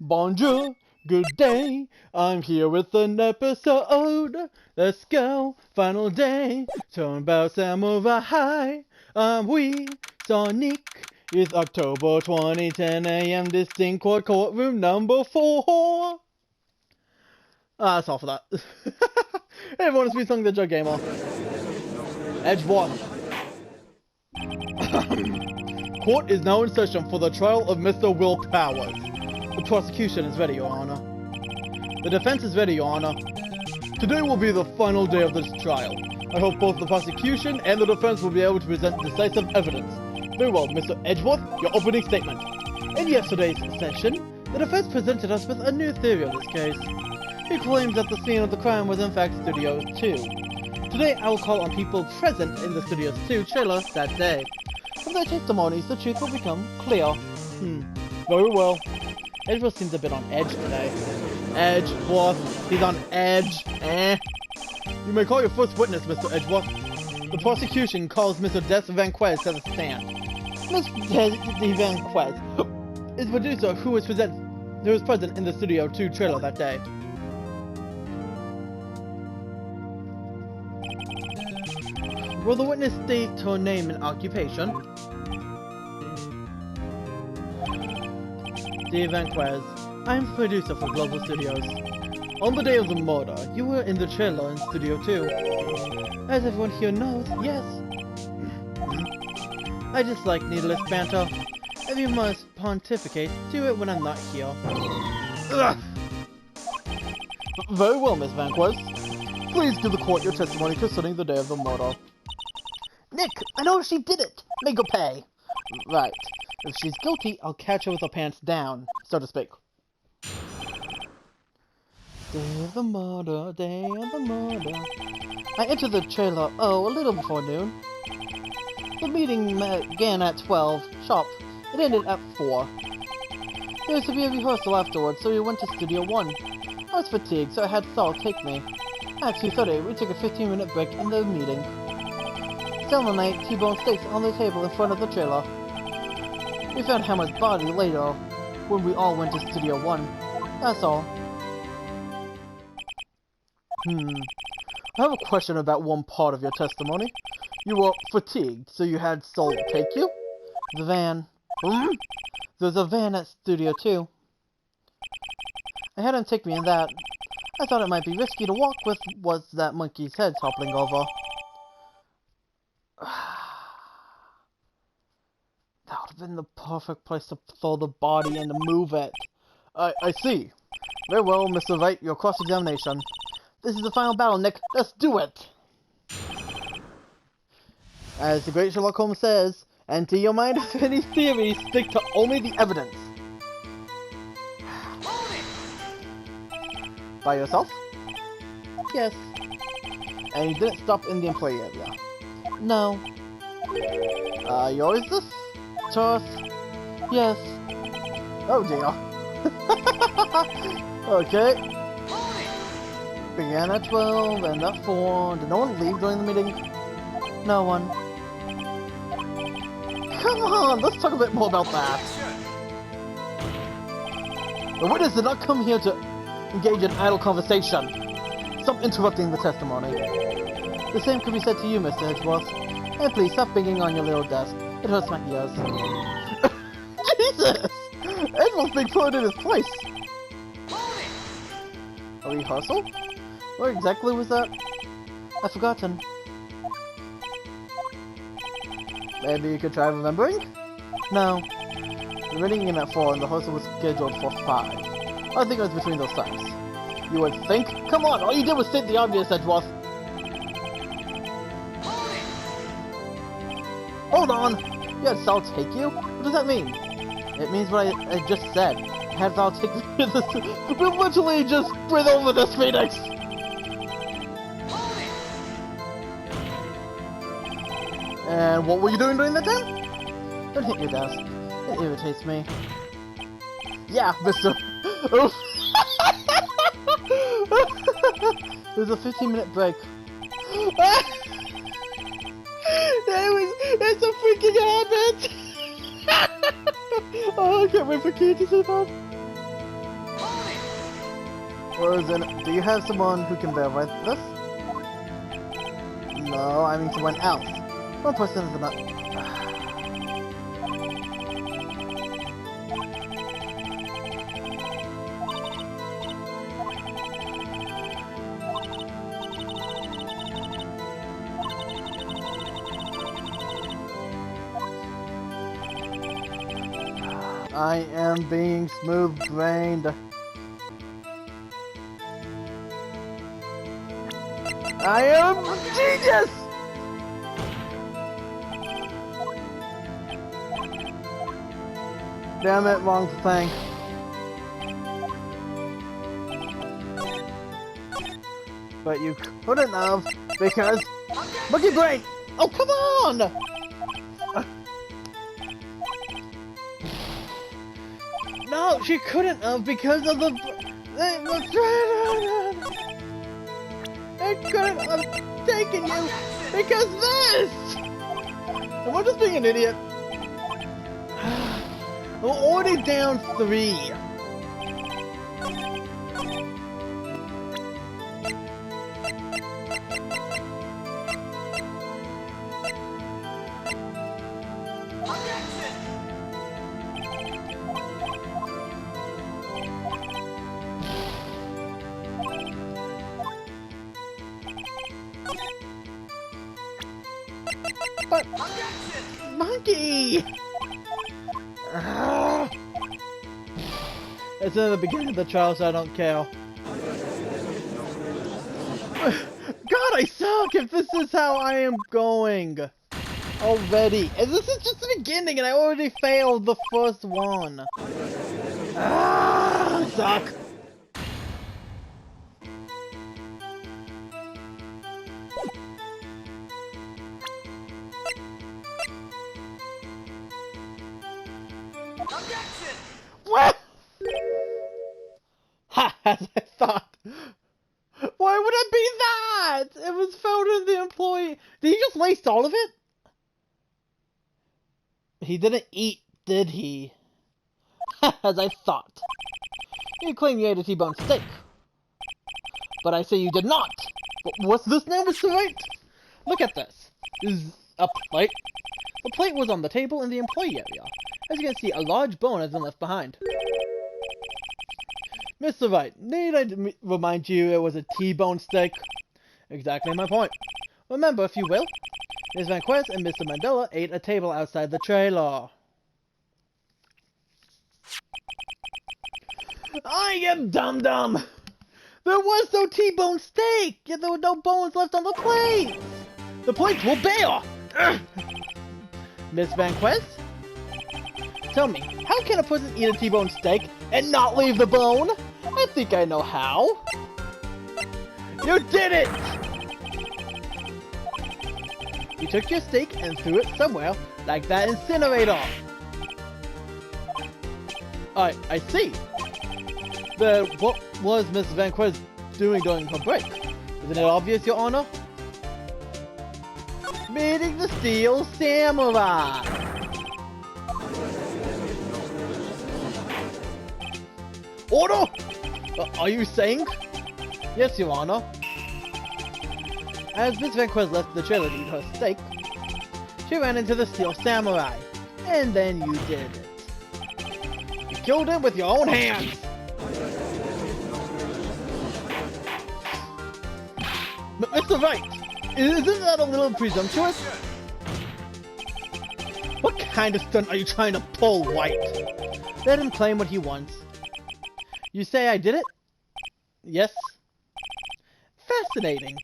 Bonjour, good day. I'm here with an episode. Let's go, final day. Talking about Samurai. We, Sonic. It's October 2010 a.m. Distinct courtroom number 4. That's all for that. Hey everyone, it's me, Sung the Jug Gamer. Edge 1. Court is now in session for the trial of Mr. Will Powers. The prosecution is ready, Your Honor. The defense is ready, Your Honor. Today will be the final day of this trial. I hope both the prosecution and the defense will be able to present decisive evidence. Very well, Mr. Edgeworth, your opening statement. In yesterday's session, the defense presented us with a new theory of this case. He claims that the scene of the crime was in fact Studio 2. Today, I will call on people present in the Studio 2 trailer that day. From their testimonies, the truth will become clear. Very well. Edgeworth seems a bit on edge today. Edgeworth, he's on edge, You may call your first witness, Mr. Edgeworth. The prosecution calls Mr. Des Vanquez to the stand. Mr. Des Vanquez is the producer who was present in the Studio 2 trailer that day. Will the witness state her name and occupation? Dave Vanquez, I'm producer for Global Studios. On the day of the murder, you were in the trailer in Studio 2. As everyone here knows, yes. I dislike needless banter. If you must pontificate, do it when I'm not here. Ugh. Very well, Miss Vanquez. Please give the court your testimony concerning the day of the murder. Nick, I know she did it! Make her pay! Right. If she's guilty, I'll catch her with her pants down, so to speak. Day of the murder, day of the murder. I entered the trailer, a little before noon. The meeting began at 12, sharp. It ended at 4. There was to be a rehearsal afterwards, so we went to Studio 1. I was fatigued, so I had Saul take me. At 2:30, we took a 15-minute break in the meeting. Still the night, T-bone steaks on the table in front of the trailer. We found Hammer's body later, when we all went to Studio 1. That's all. I have a question about one part of your testimony. You were fatigued, so you had Saul take you? The van. There's a van at Studio 2. I had him take me in that. I thought it might be risky to walk with was that monkey's head toppling over. That would have been the perfect place to throw the body and to move it. I see. Very well, Mr. Wright, your cross-examination. This is the final battle, Nick. Let's do it! As the great Sherlock Holmes says, empty your mind of any theories, stick to only the evidence. By yourself? Yes. And you didn't stop in the employee area? No. Yours this? Turf? Yes. Oh dear. Okay. Began at 12, and at 4. Did no one leave during the meeting? No one. Come on, let's talk a bit more about that. The witness did not come here to engage in idle conversation. Stop interrupting the testimony. The same could be said to you, Mr. Edgeworth. And please stop banging on your little desk. It hurts my ears. Jesus! Edgeworth's being put in his place. A rehearsal? Where exactly was that? I've forgotten. Maybe you could try remembering? No. The meeting in at 4 and the rehearsal was scheduled for 5. I think it was between those times. You would think? Come on, all you did was state the obvious, Edgeworth. Hold on! You had Sal take you? What does that mean? It means what I just said. I had Sal take me to this. We literally just breathe over this Phoenix! And what were you doing during that time? Don't hit your desk. It irritates me. Yeah, Mr. There's a 15-minute break. It's a freaking habit! Oh, I can't wait for Kate to see that. Frozen, do you have someone who can verify this? No, I mean someone else. One person is enough. I am being smooth-brained. I am genius! Damn it, wrong thing. But you couldn't have, because... Monkey brain! Oh, come on! No, she couldn't have because of the... I couldn't have taken you because this! Am I just being an idiot? We're already down 3. But monkey! It's in the beginning of the trial, so I don't care. God, I suck if this is how I am going. Already. And this is just the beginning, and I already failed the first one. I suck. What? Ha! As I thought. Why would it be that? It was found in the employee. Did he just waste all of it? He didn't eat, did he? Ha! As I thought. You claim you ate a T-bone steak. But I say you did not. But what's this now, Mr. Wright? Look at this. This is a plate. The plate was on the table in the employee area. As you can see, a large bone has been left behind. Mr. Wright, need I remind you it was a T-bone steak? Exactly my point. Remember, if you will, Ms. Vanquez and Mr. Mandela ate a table outside the trailer. I am dumb. There was no T-bone steak, yet there were no bones left on the plate. The plates were bare. Ms. Vanquez? Tell me, how can a person eat a T-bone steak and not leave the bone? I think I know how. You did it! You took your steak and threw it somewhere, like that incinerator. I see. Then what was Miss Vanquez doing during her break? Isn't it obvious, Your Honor? Meeting the Steel Samurai! Order! Are you saying? Yes, Your Honor. As Miss Vanquez left the trailer to eat her steak, she ran into the Steel Samurai. And then you did it. You killed him with your own hands! Mr. Wright! Isn't that a little presumptuous? What kind of stunt are you trying to pull, White? Let him claim what he wants. You say I did it? Yes. Fascinating.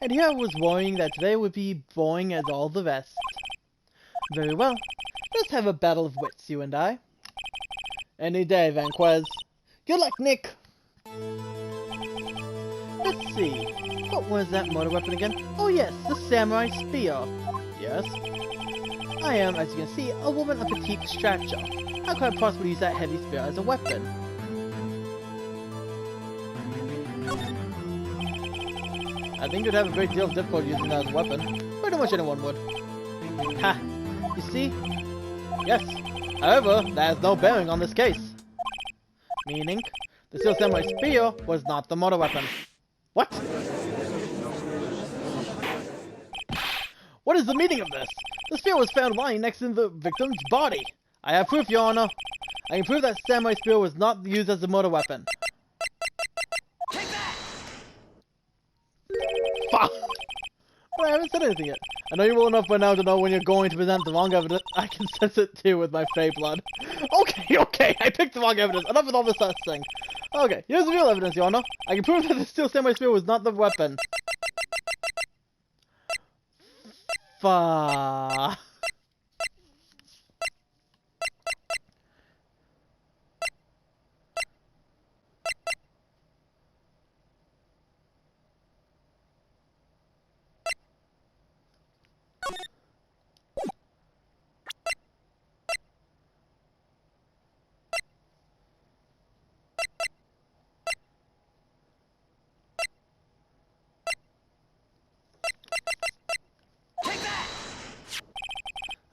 And here I was worrying that today would be boring as all the rest. Very well. Let's have a battle of wits, you and I. Any day, Vanquez. Good luck, Nick! Let's see. What was that motor weapon again? Oh yes, the samurai spear. Yes. I am, as you can see, a woman of petite stature. How could I possibly use that heavy spear as a weapon? I think you'd have a great deal of difficulty using that as a weapon. Pretty much anyone would. Ha! You see? Yes. However, that has no bearing on this case. Meaning, The steel samurai spear was not the murder weapon. What? What is the meaning of this? The spear was found lying next to the victim's body. I have proof, Your Honor. I can prove that samurai spear was not used as a murder weapon. Take that! Fuck! Well, I haven't said anything yet. I know you well enough by now to know when you're going to present the wrong evidence. I can sense it too with my fey blood. Okay, I picked the wrong evidence. Enough with all this thing. Okay, here's the real evidence, Your Honor. I can prove that the steel samurai spear was not the weapon. Fuck.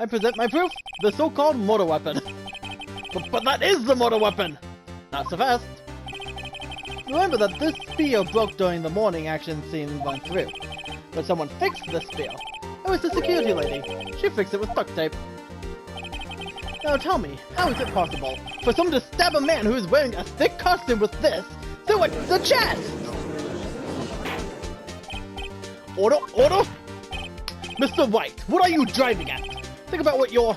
I present my proof, the so-called murder weapon. But that is the murder weapon! Not so fast. Remember that this spear broke during the morning action scene went through. But someone fixed the spear. It was the security lady. She fixed it with duct tape. Now tell me, how is it possible for someone to stab a man who is wearing a thick costume with this through the chest? Order! Mr. Wright, what are you driving at? Think about what you're...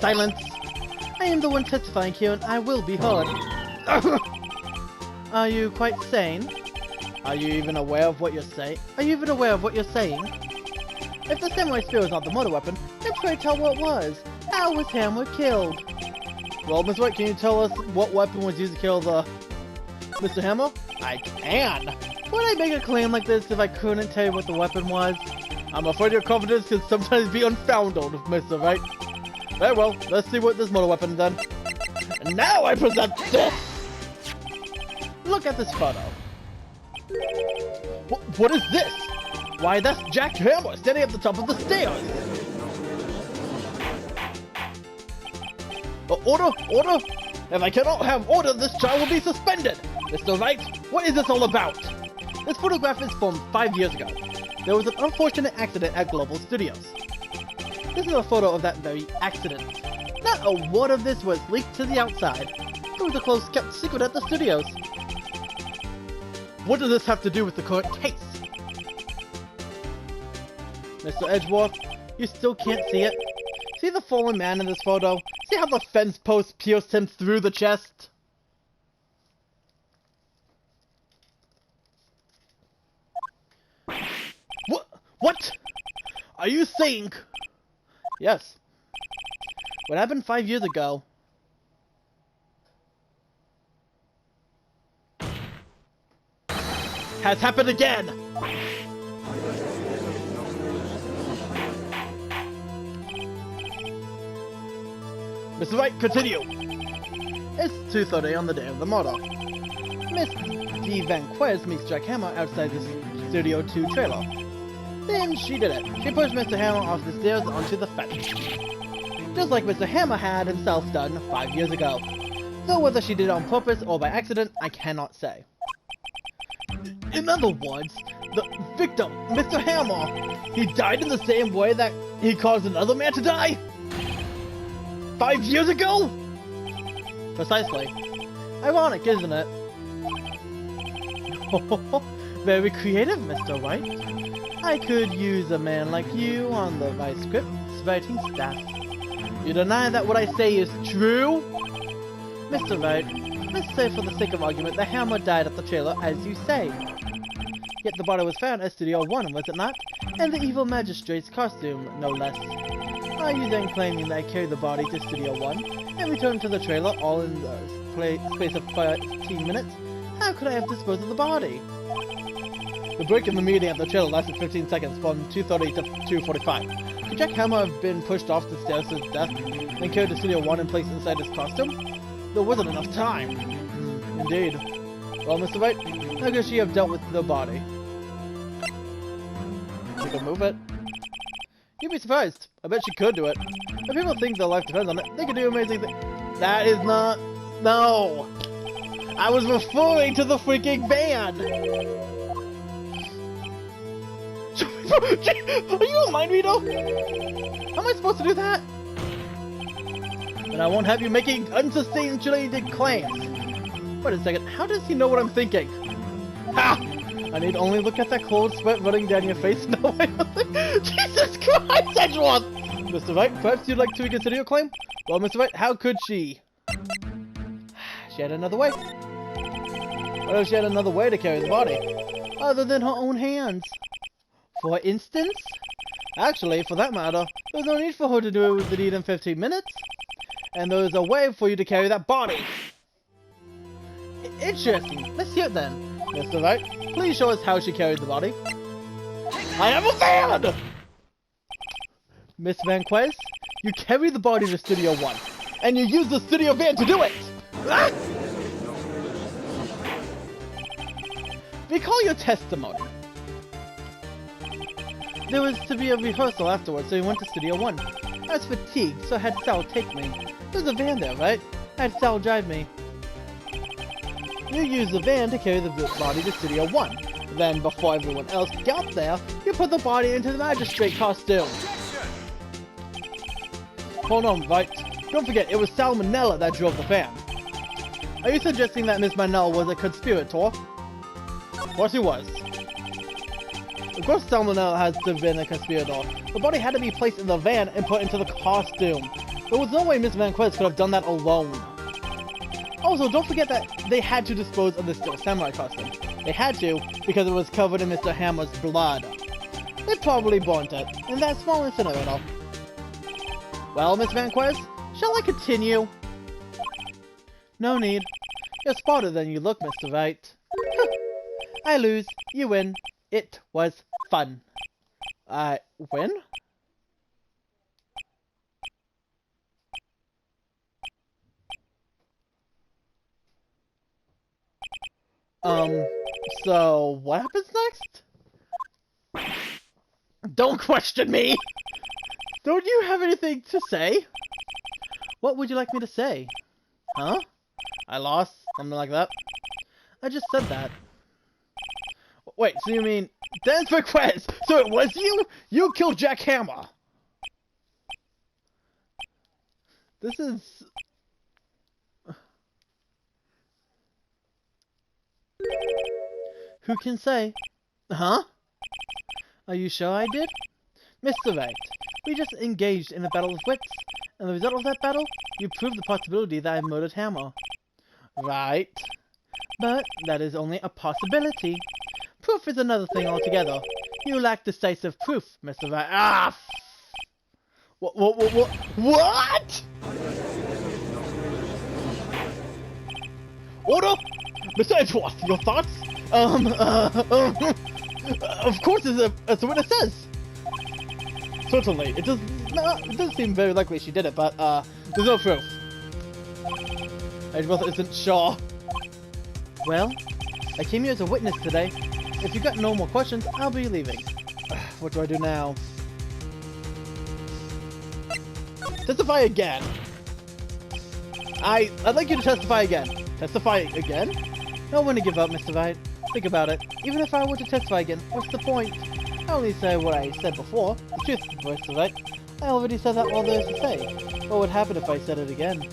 Silence. I am the one testifying here and I will be heard. Are you quite sane? Are you even aware of what you're saying? If the samurai spear was not the murder weapon, then pray tell what was. How was Hammer killed? Well, Mr. Wright, can you tell us what weapon was used to kill the... Mr. Hammer? I can. Would I make a claim like this if I couldn't tell you what the weapon was? I'm afraid your confidence can sometimes be unfounded, Mr. Wright. Very well, let's see what this murder weapon is then. And now I present this! Look at this photo. What is this? Why, that's Jack Hammer standing at the top of the stairs! Order! If I cannot have order, this child will be suspended! Mr. Wright, what is this all about? This photograph is from 5 years ago. There was an unfortunate accident at Global Studios. This is a photo of that very accident. Not a word of this was leaked to the outside. It was a close kept secret at the studios. What does this have to do with the current case? Mr. Edgeworth, you still can't see it? See the fallen man in this photo? See how the fence post pierced him through the chest? What? Are you saying? Yes. What happened 5 years ago has happened again! Mr. Wright, continue! It's 2:30 on the day of the murder. Miss D. Van Quez meets Jack Hammer outside the Studio 2 trailer. Then she did it. She pushed Mr. Hammer off the stairs onto the fence. Just like Mr. Hammer had himself done 5 years ago. Though whether she did it on purpose or by accident, I cannot say. In other words, the victim, Mr. Hammer, he died in the same way that he caused another man to die? 5 years ago? Precisely. Ironic, isn't it? Very creative, Mr. Wright. I could use a man like you on the my script's writing staff. You deny that what I say is true? Mr. Wright, let's say for the sake of argument the Hammer died at the trailer as you say. Yet the body was found at Studio 1, was it not? And the evil magistrate's costume, no less. Are you then claiming that I carried the body to Studio 1 and returned to the trailer all in the space of 15 minutes? How could I have disposed of the body? The break in the meeting at the trailer lasted 15 seconds, from 2:30 to 2:45. Could Jack Hammer have been pushed off the stairs to his death, then carried to Studio 1 and placed inside his costume? There wasn't enough time. Indeed. Well, Mr. Wright, how could she have dealt with the body? She could move it. You'd be surprised. I bet she could do it. If people think their life depends on it, they could do amazing things. That is not... No! I was referring to the freaking van! Are you a mind reader? How am I supposed to do that? And I won't have you making unsubstantiated claims. Wait a second, how does he know what I'm thinking? Ha! I need only look at that cold sweat running down your face. No, I don't think... Jesus Christ, Edgeworth! Mr. Wright, perhaps you'd like to reconsider your claim? Well, Mr. Wright, how could she? She had another way. What if she had another way to carry the body? Other than her own hands? For instance? Actually, for that matter, there's no need for her to do it with the deed in 15 minutes. And there's a way for you to carry that body. Interesting. Let's hear it then. Mr. Wright, please show us how she carried the body. I have a van! Miss Vanquez, you carry the body to Studio 1. And you use the studio van to do it! Ah! Recall your testimony. There was to be a rehearsal afterwards, so we went to Studio 1. I was fatigued, so I had Sal take me. There's a van there, right? I had Sal drive me. You used the van to carry the body to Studio 1. Then, before everyone else got there, you put the body into the magistrate costume. Hold on, Wright. Don't forget, it was Salmonella that drove the van. Are you suggesting that Miss Manel was a conspirator? Of course he was. Of course Salmonella has to have been a conspirator. The body had to be placed in the van and put into the costume. There was no way Miss Vanquez could have done that alone. Also, don't forget that they had to dispose of the Steel Samurai costume. They had to, because it was covered in Mr. Hammer's blood. They probably burnt it, in that small incinerator. Well, Miss Vanquez, shall I continue? No need. You're smarter than you look, Mr. Wright. I lose, you win. It was fun. I win? So what happens next? Don't question me! Don't you have anything to say? What would you like me to say? Huh? I lost? Something like that? I just said that. Wait, so you mean... Dennis Vanquez! So it was you? You killed Jack Hammer! This is... Who can say? Huh? Are you sure I did? Mr. Wright, we just engaged in a battle of wits, and the result of that battle, you proved the possibility that I murdered Hammer. Right. But that is only a possibility. Proof is another thing altogether. You lack decisive proof, Mr. Wright. Ah! What? Order? Mr. Edgeworth, your thoughts? Of course, as the witness says. Certainly, it does seem very likely she did it, but, there's no proof. Edgeworth isn't sure. Well, I came here as a witness today. If you got no more questions, I'll be leaving. What do I do now? Testify again. I'd like you to testify again. Testify again? No one to give up, Mr. Wright. Think about it. Even if I were to testify again, what's the point? I only say what I said before. The truth, Mr. Wright. I already said that all there is to say. What would happen if I said it again?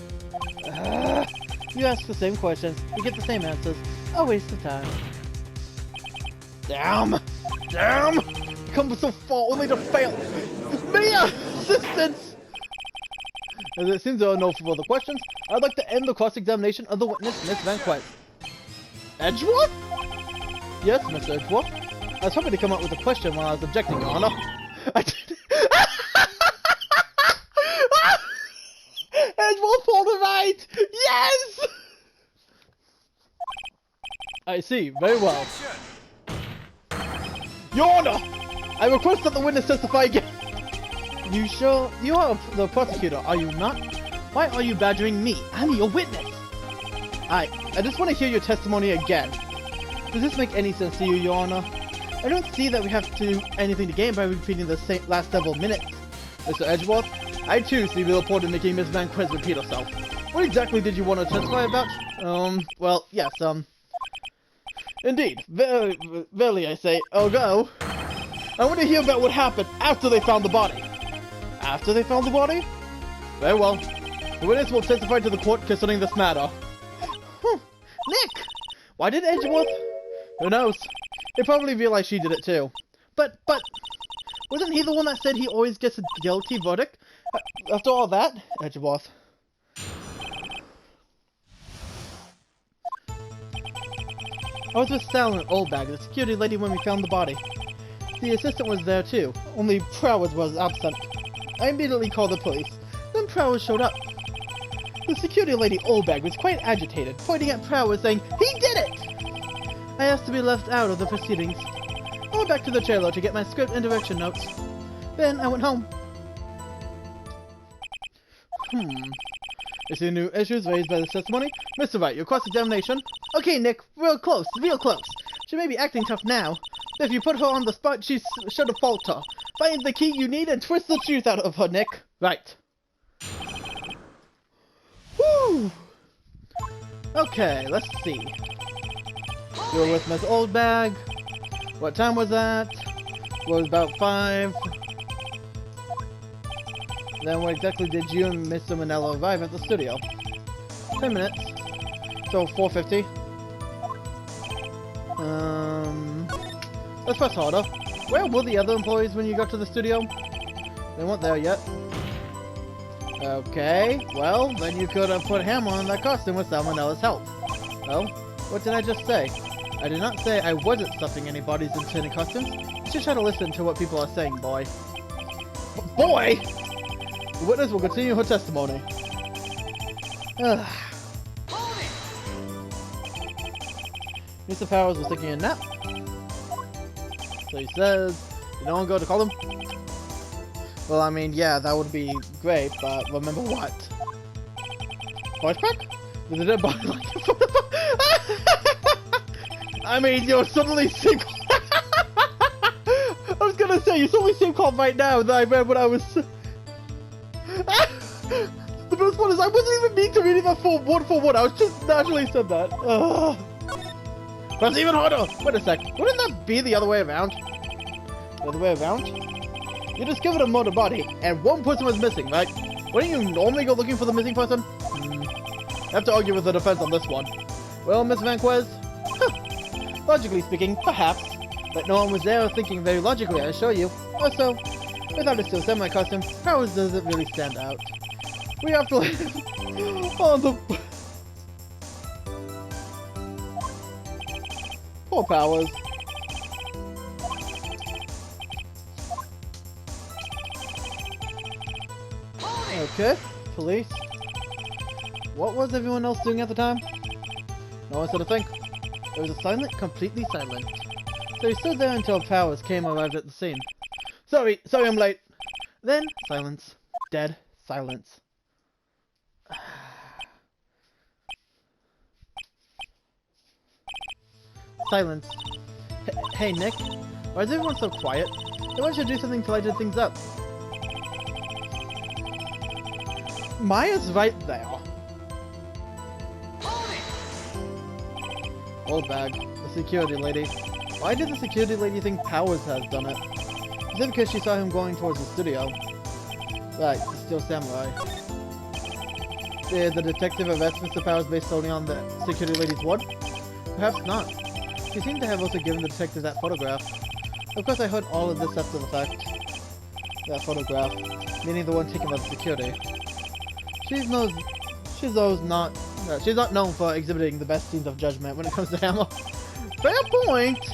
You ask the same questions, you get the same answers. A waste of time. Damn! Damn! Come so far only to fail! Mia! Assistance! As it seems there are no further questions, I'd like to end the cross-examination of the witness, Miss Vanquez. Edgeworth? Yes, Mr. Edgeworth. I was hoping to come up with a question while I was objecting, Your Honor. I did. Edgeworth pulled it right! Yes! I see. Very well. Your Honor! I request that the witness testify again. You sure? You are the prosecutor, are you not? Why are you badgering me? I'm your witness! I just want to hear your testimony again. Does this make any sense to you, Your Honor? I don't see that we have to do anything to gain by repeating the same last several minutes. Mr. Edgeworth, I too see the report in making Miss Vanquez repeat herself. What exactly did you want to testify about? Well, yes, indeed. Verily, I say, I'll go. I want to hear about what happened after they found the body. After they found the body? Very well. The witness will testify to the court concerning this matter. Nick! Why did Edgeworth? Who knows? They probably realized she did it too. But, wasn't he the one that said he always gets a guilty verdict? After all that, Edgeworth. I was with Sal and Oldbag, the security lady, when we found the body. The assistant was there too, only Prowers was absent. I immediately called the police. Then Prowers showed up. The security lady Oldbag was quite agitated, pointing at Prowers saying, "He did it!" I asked to be left out of the proceedings. I went back to the trailer to get my script and direction notes. Then I went home. You see new issues raised by this testimony? Mr. Wright, your cross-examination? Okay, Nick, real close, real close. She may be acting tough now. If you put her on the spot, she's sure to falter. Find the key you need and twist the truth out of her, Nick. Right. Whew! Okay, let's see. You were with Miss Oldbag. What time was that? It was about 5. Then what exactly did you and Mr. Manella arrive at the studio? 10 minutes. So 4:50. Let's press harder. Where were the other employees when you got to the studio? They weren't there yet. Okay, well, then you could have put Hammer on that costume with Salmonella's help. Well, what did I just say? I did not say I wasn't stuffing any bodies into any costumes. You should try to listen to what people are saying, boy. Boy! The witness will continue her testimony. Mr. Powers was taking a nap. So he says, "Did no one go to call him?" Well, I mean, yeah, that would be great, but remember what? Voice crack? There's a dead body like in front of I mean, you're suddenly seem I was gonna say, you suddenly seem calm right now that I read what I was... The best part is, I wasn't even meaning to read that for one. I was just naturally said that. That's even harder! Wait a sec, wouldn't that be the other way around? The other way around? You discovered a murder body, and one person was missing, right? Wouldn't you normally go looking for the missing person? I have to argue with the defense on this one. Well, Miss Vanquez? Logically speaking, perhaps. But no one was there thinking very logically, I assure you. Also, without a steel samurai costume, Powers doesn't really stand out. We have to live on the... Poor Powers. Okay, police. What was everyone else doing at the time? No one said a thing. It was a silent, completely silent. So he stood there until Powers arrived at the scene. Sorry, I'm late. Then, silence. Dead silence. Silence. Hey, Nick. Why is everyone so quiet? I want you to do something to lighten things up. Maya's right there. Old bag. The security lady. Why did the security lady think Powers has done it? Is it because she saw him going towards the studio? Right, the Steel Samurai. Did the detective arrest Mr. Powers based solely on the security lady's word? Perhaps not. She seemed to have also given the detective that photograph. Of course I heard all of this after the fact. That photograph. Meaning the one taken by the security. She's not known for exhibiting the best scenes of judgment when it comes to Hammer. Fair point!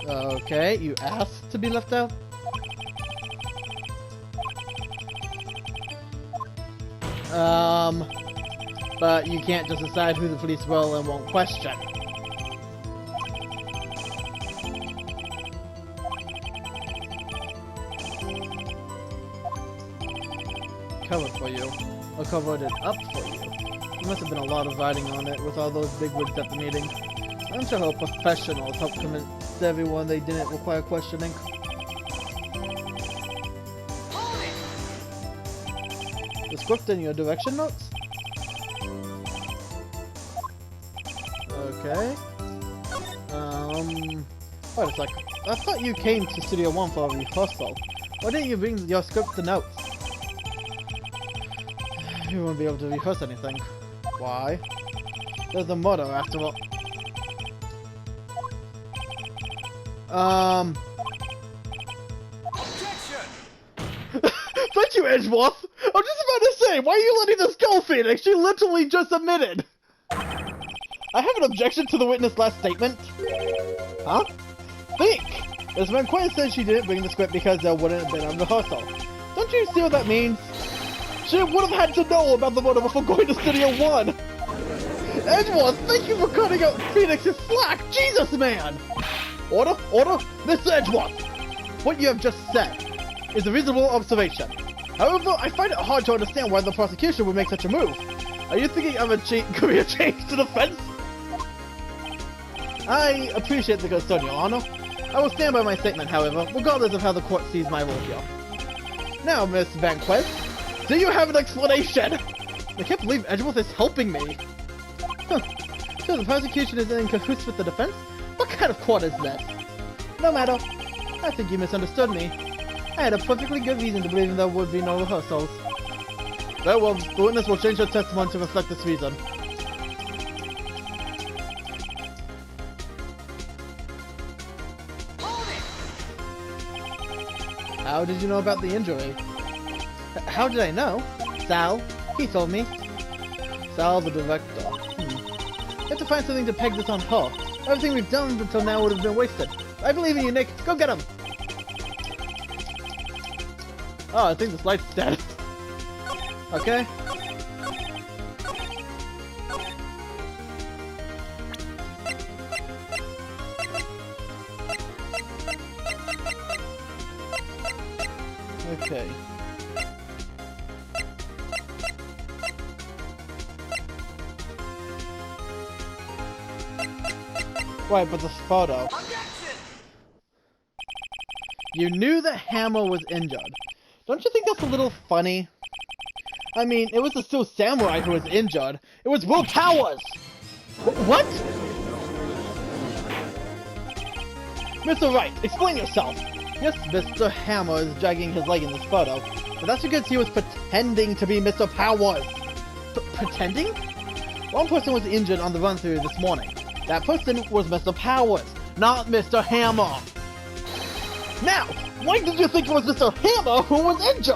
Okay, you asked to be left out? But you can't just decide who the police will and won't question. Covered for you. Or covered it up for you. There must have been a lot of writing on it with all those big wigs at the meeting. I'm sure how professionals helped convince everyone they didn't require questioning. The script in your direction notes? Okay. Wait a sec. I thought you came to Studio 1 for a rehearsal. Why didn't you bring your script to notes? You won't be able to rehearse anything. Why? There's a motto after all. Objection! Thank you, Edgeworth! I'm just about to say, why are you letting this go, Phoenix? She literally just admitted! I have an objection to the witness' last statement. Huh? Think! Ms. Van Quinn said she didn't bring the script because there wouldn't have been a rehearsal. Don't you see what that means? She would have had to know about the motive before going to Studio 1! Edgeworth, thank you for cutting out Phoenix's slack! Jesus, man! Order? Order? Mr. Edgeworth! What you have just said is a reasonable observation. However, I find it hard to understand why the prosecution would make such a move. Are you thinking of a career change to defense? I appreciate the concern, Your Honor. I will stand by my statement, however, regardless of how the court sees my role here. Now, Miss Van Quest, do you have an explanation? I can't believe Edgeworth is helping me. Huh. So the prosecution is in cahoots with the defense? What kind of court is this? No matter. I think you misunderstood me. I had a perfectly good reason to believe there would be no rehearsals. Very well, the witness will change her testimony to reflect this reason. Hold it! How did you know about the injury? How did I know? Sal, he told me. Sal, the director. You have to find something to peg this on her. Everything we've done until now would have been wasted. I believe in you, Nick. Go get him! Oh, I think this light's dead. Okay. Okay. Right, but this photo. Objection! You knew that Hammer was injured. Don't you think that's a little funny? I mean, it was the Steel Samurai who was injured. It was Will Powers! What? Mr. Wright, explain yourself. Yes, Mr. Hammer is dragging his leg in this photo, but that's because he was pretending to be Mr. Powers. Pretending? One person was injured on the run-through this morning. That person was Mr. Powers, not Mr. Hammer. Now, why did you think it was Mr. Hammer who was injured?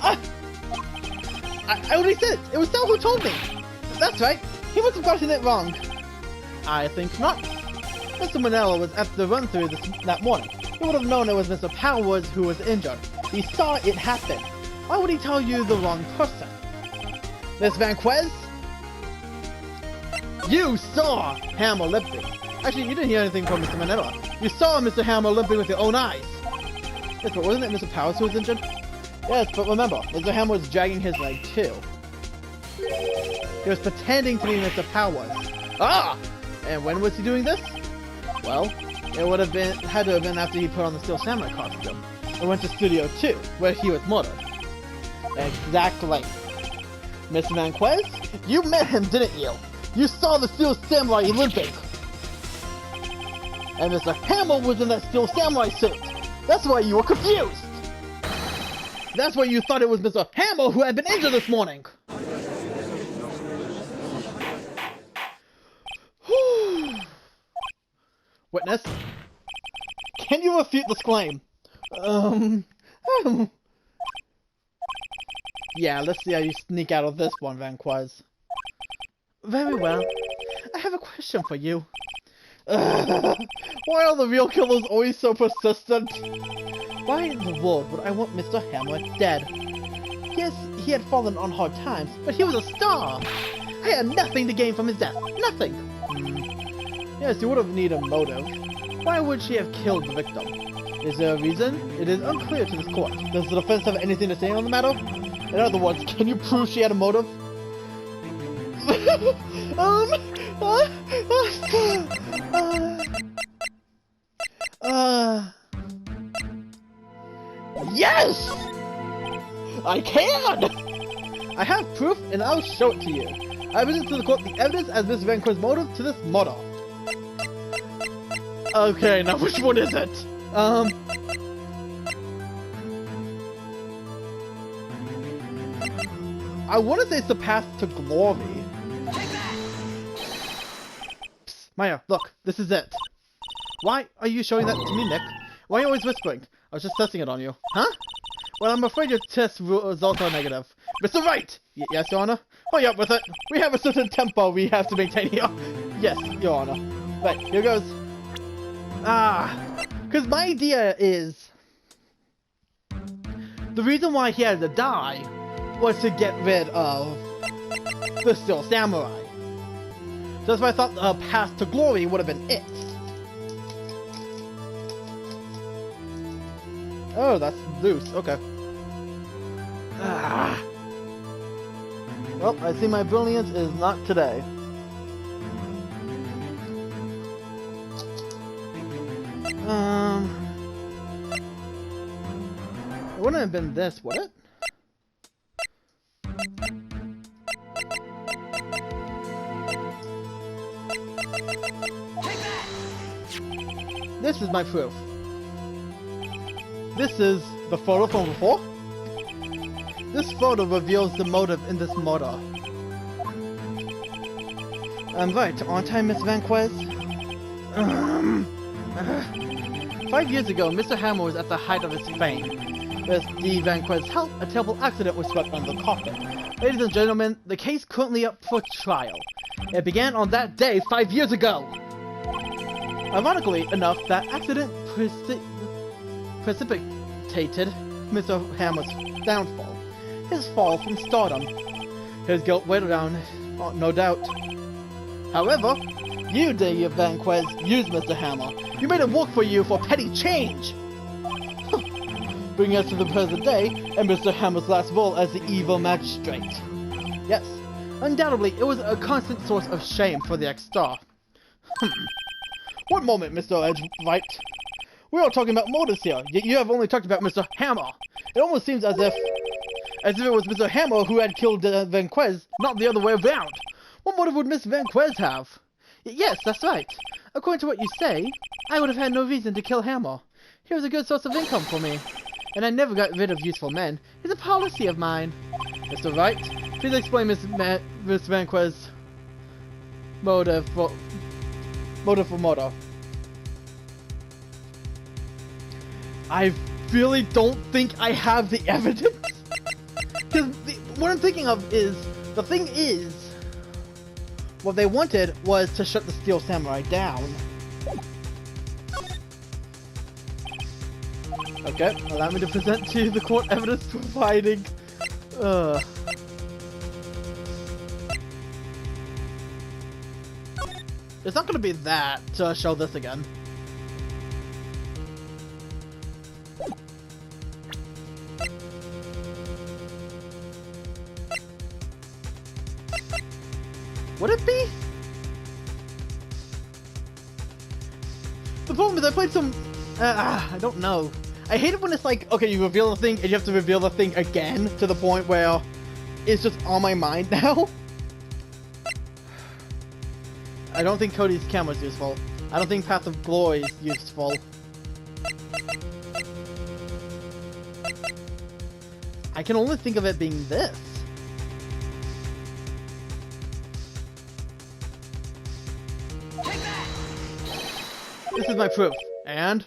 I already said it. It was Sal who told me. That's right. He must have gotten it wrong. I think not. Mr. Manella was at the run-through that morning. He would have known it was Mr. Powers who was injured. He saw it happen. Why would he tell you the wrong person? Miss Van Quez? You saw Hammer limping. Actually, you didn't hear anything from Mr. Manella. You saw Mr. Hammer limping with your own eyes. Yes, but wasn't it Mr. Powers who was injured? Yes, but remember, Mr. Hammer was dragging his leg too. He was pretending to be Mr. Powers. Ah! And when was he doing this? Well, it would have been had to have been after he put on the Steel Samurai costume and went to Studio 2, where he was murdered. Exactly. Mr. Van Quez, you met him, didn't you? You saw the Steel Samurai limping. And Mr. Hammer was in that Steel Samurai suit. That's why you were confused. That's why you thought it was Mr. Hammer who had been injured this morning. Witness, can you refute this claim? Yeah, let's see how you sneak out of this one, Van Quez. Very well. I have a question for you. Why are the real killers always so persistent? Why in the world would I want Mr. Hammer dead? Yes, he had fallen on hard times, but he was a star! I had nothing to gain from his death. Nothing! Yes, you would have needed a motive. Why would she have killed the victim? Is there a reason? It is unclear to this court. Does the defense have anything to say on the matter? In other words, can you prove she had a motive? Yes! I can! I have proof, and I'll show it to you. I present to the court the evidence as Miss Vanquist's motive to this murder. Okay, now which one is it? I want to say it's the path to glory. Psst, Maya, look, this is it. Why are you showing that to me, Nick? Why are you always whispering? I was just testing it on you. Huh? Well, I'm afraid your test results are negative. Mr. Wright! Yes, Your Honor? Hurry up with it. We have a certain tempo we have to maintain here. Yes, Your Honor. Right, here goes. Because my idea is... the reason why he had to die was to get rid of the Steel Samurai. So that's why I thought the path to glory would have been it. Oh, that's loose. Okay. Well, I see my brilliance is not today. It wouldn't have been this, would it? This is my proof. This is the photo from before. This photo reveals the motive in this murder. I'm right, aren't I, Miss Vanquist? 5 years ago, Mr. Hammer was at the height of his fame. With the Vanquist's help, a terrible accident was swept under the carpet. Ladies and gentlemen, the case currently up for trial. It began on that day 5 years ago. Ironically enough, that accident precipitated Mr. Hammer's downfall. His fall from stardom. His guilt weighed down, no doubt. However, you, dear Vanquist, used Mr. Hammer. You made it work for you for petty change! Bringing us to the present day, and Mr. Hammer's last role as the evil magistrate. Yes, undoubtedly, it was a constant source of shame for the ex-star. One moment, Mr. Wright. We're all talking about motives here, yet you have only talked about Mr. Hammer. It almost seems as if it was Mr. Hammer who had killed Vanquist, not the other way around. What motive would Miss Vanquist have? Yes, that's right. According to what you say, I would have had no reason to kill Hammer. He was a good source of income for me, and I never got rid of useful men. It's a policy of mine. Mr. Wright, please explain Miss Vanquist's motive for murder. I really don't think I have the evidence. Because what I'm thinking of is, the thing is, what they wanted was to shut the Steel Samurai down. Okay, allow me to present to you the court evidence providing... It's not gonna be that to show this again. Would it be? The problem is I played some... I don't know. I hate it when it's like, okay, you reveal the thing and you have to reveal the thing again to the point where it's just on my mind now. I don't think Cody's camera's useful. I don't think Path of Glory is useful. I can only think of it being this. This is my proof. And?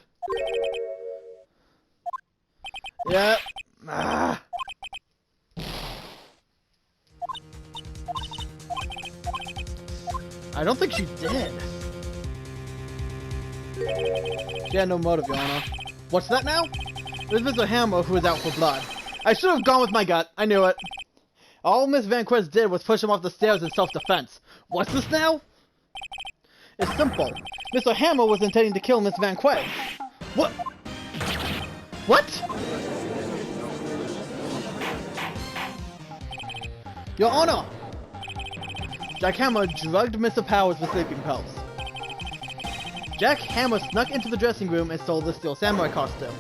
Yeah. I don't think she did. She had no motive, Your Honor. What's that now? It was Mr. Hammer who was out for blood. I should have gone with my gut. I knew it. All Miss Vanquist did was push him off the stairs in self-defense. What's this now? It's simple. Mr. Hammer was intending to kill Miss Vanquist. What? What? Your Honor! Jack Hammer drugged Mr. Powers with sleeping pills. Jack Hammer snuck into the dressing room and stole the Steel Samurai costume.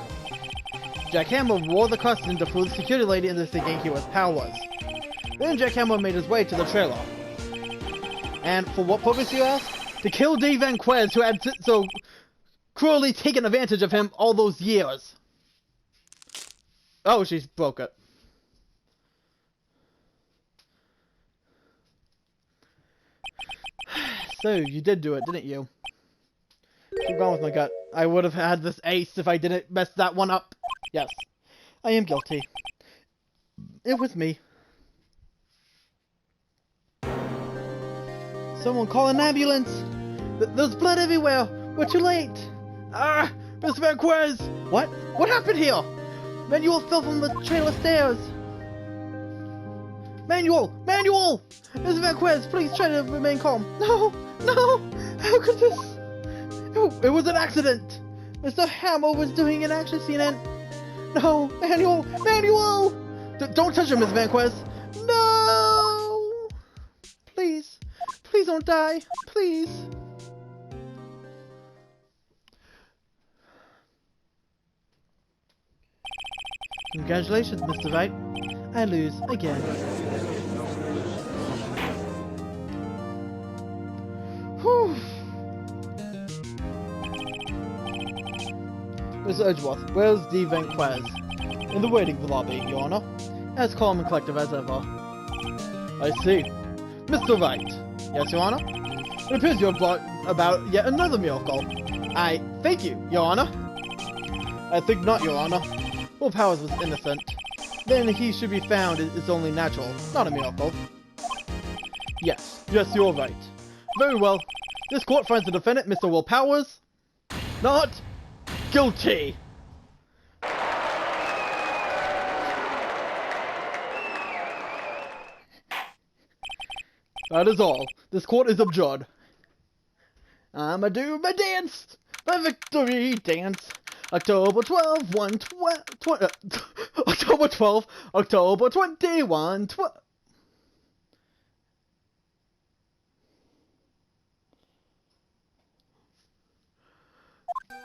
Jack Hammer wore the costume to fool the security lady into thinking he was Powers. Then Jackhammer made his way to the trailer. And for what purpose, you ask? To kill Dave Vanquez, who had so cruelly taken advantage of him all those years. Oh, she's broke it. So, you did do it, didn't you? Keep going with my gut. I would have had this ace if I didn't mess that one up. Yes, I am guilty. It was me. Someone call an ambulance! There's blood everywhere! We're too late! Ah! Mr. Vanquez! What? What happened here? Manuel fell from the trailer stairs! Manuel! Manuel! Mr. Vanquez, please try to remain calm. No! No! How could this? Oh, it was an accident! Mr. Hammer was doing an action scene and... No! Manuel! Manuel! Don't touch him, Mr. Vanquez! No! Please. Please don't die. Please. Congratulations, Mr. Wright. I lose again. Whew. Mr. Edgeworth, where's the Vanquez? In the waiting lobby, Your Honor. As calm and collective as ever. I see. Mr. Wright. Yes, Your Honor? It appears you have brought about yet another miracle. I thank you, Your Honor. I think not, Your Honor. Will Powers was innocent. Then he should be found is only natural, not a miracle. Yes, you're right. Very well. This court finds the defendant, Mr. Will Powers, not guilty. That is all. This court is adjourned. I'ma do my dance, my victory dance. October 12, October 12, October 21,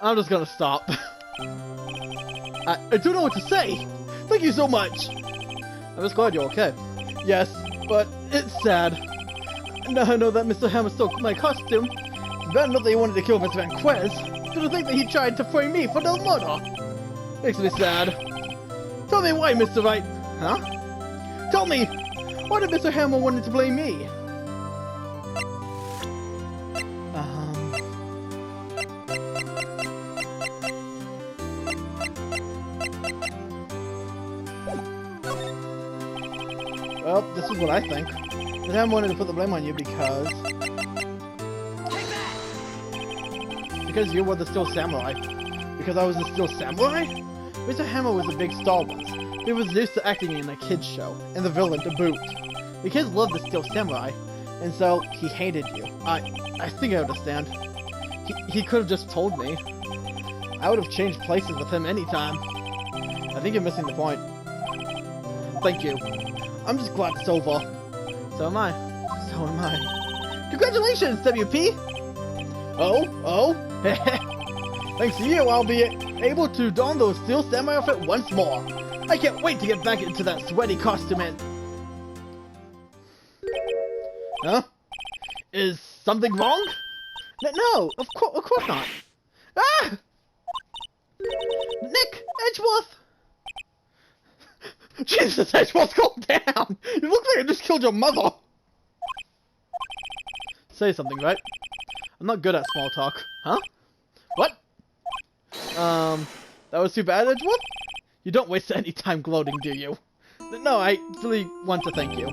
I'm just gonna stop. I don't know what to say. Thank you so much. I'm just glad you're okay. Yes, but it's sad. Now I know that Mr. Hammer stole my costume. It's bad enough that he wanted to kill Mr. Vanquez. To think that he tried to frame me for the murder. Makes me sad. Tell me why, Mr. Wright. Huh? Tell me, why did Mr. Hammer want to blame me? Well, this is what I think. Mr. Hammer wanted to put the blame on you because you were the Steel Samurai. Because I was the Steel Samurai? Mr. Hammer was a big star once. He was used to acting in a kid's show, and the villain to boot. The kids loved the Steel Samurai, and so he hated you. I think I understand. He could have just told me. I would have changed places with him anytime. I think you're missing the point. Thank you. I'm just glad it's over. So am I. So am I. Congratulations, WP! Oh? Thanks to you, I'll be able to don the Steel Samurai outfit once more. I can't wait to get back into that sweaty costume and... Huh? Is something wrong? No, of course not. Ah! Nick! Edgeworth! Jesus, Edgeworth, calm down! You look like I just killed your mother! Say something, right? I'm not good at small talk. Huh? What? That was too bad, Edgeworth? You don't waste any time gloating, do you? No, I really want to thank you.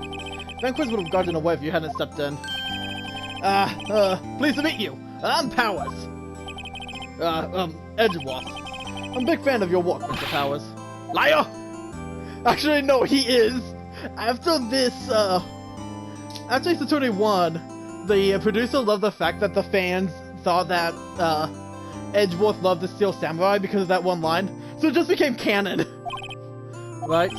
Vanquez would have gotten away if you hadn't stepped in. Pleased to meet you. I'm Powers. Edgeworth. I'm a big fan of your work, Mr. Powers. Liar! Actually, no, he is. After Season 21, the producer loved the fact that the fans thought that, Edgeworth loved the Steel Samurai because of that one line, so it just became canon. Right?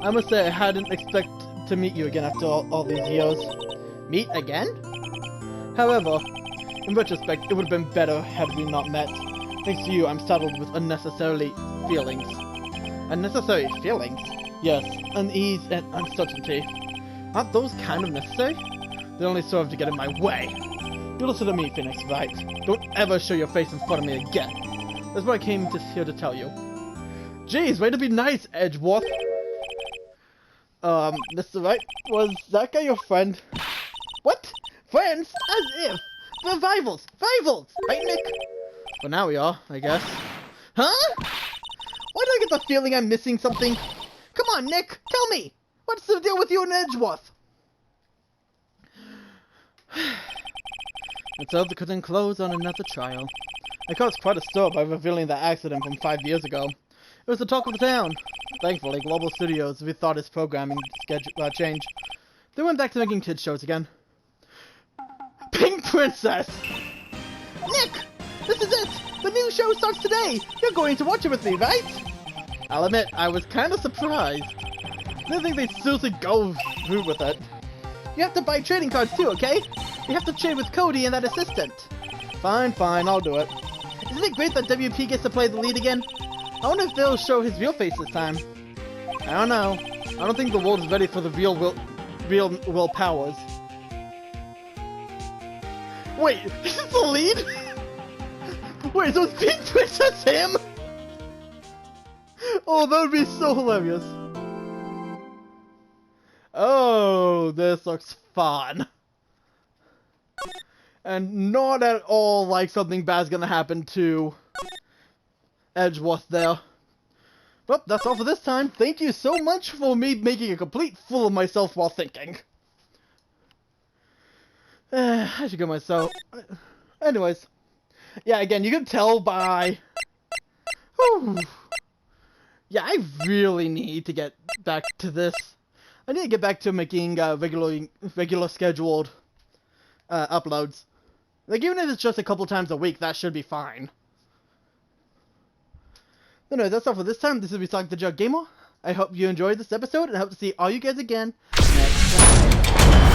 I must say, I hadn't expected to meet you again after all these years. Meet again? However, in retrospect, it would have been better had we not met. Thanks to you, I'm saddled with unnecessary feelings. Unnecessary feelings? Yes, unease and uncertainty. Aren't those kind of necessary? They only serve to get in my way. You listen to me, Phoenix Wright. Don't ever show your face in front of me again. That's what I came here to tell you. Jeez, way to be nice, Edgeworth. Mr. Wright, was that guy your friend? What? Friends? As if! They're rivals! Rivals! Right, Nick? But now we are, I guess. Huh? Why do I get the feeling I'm missing something? Come on, Nick! Tell me! What's the deal with you and Edgeworth? Let's hope the curtain close on another trial. I caused quite a stir by revealing that accident from 5 years ago. It was the talk of the town. Thankfully, Global Studios rethought its programming schedule change. They went back to making kids shows again. Pink Princess! Nick! This is it! The new show starts today! You're going to watch it with me, right? I'll admit, I was kind of surprised. I didn't think they'd seriously go through with it. You have to buy trading cards too, okay? You have to trade with Cody and that assistant. Fine, I'll do it. Isn't it great that WP gets to play the lead again? I wonder if they'll show his real face this time. I don't know. I don't think the world is ready for the real will powers. Wait, this is the lead? Wait, so is Pink Princess him? Oh, that would be so hilarious. Oh, this looks fun. And not at all like something bad's gonna happen to Edgeworth there. Well, that's all for this time. Thank you so much for me making a complete fool of myself while thinking. I should go myself. Anyways. Yeah, again, you can tell by... Whew. Yeah, I really need to get back to this. I need to get back to making regular scheduled uploads. Like, even if it's just a couple times a week, that should be fine. Anyway, that's all for this time. This is Restock the Jug Gamer. I hope you enjoyed this episode, and I hope to see all you guys again next time.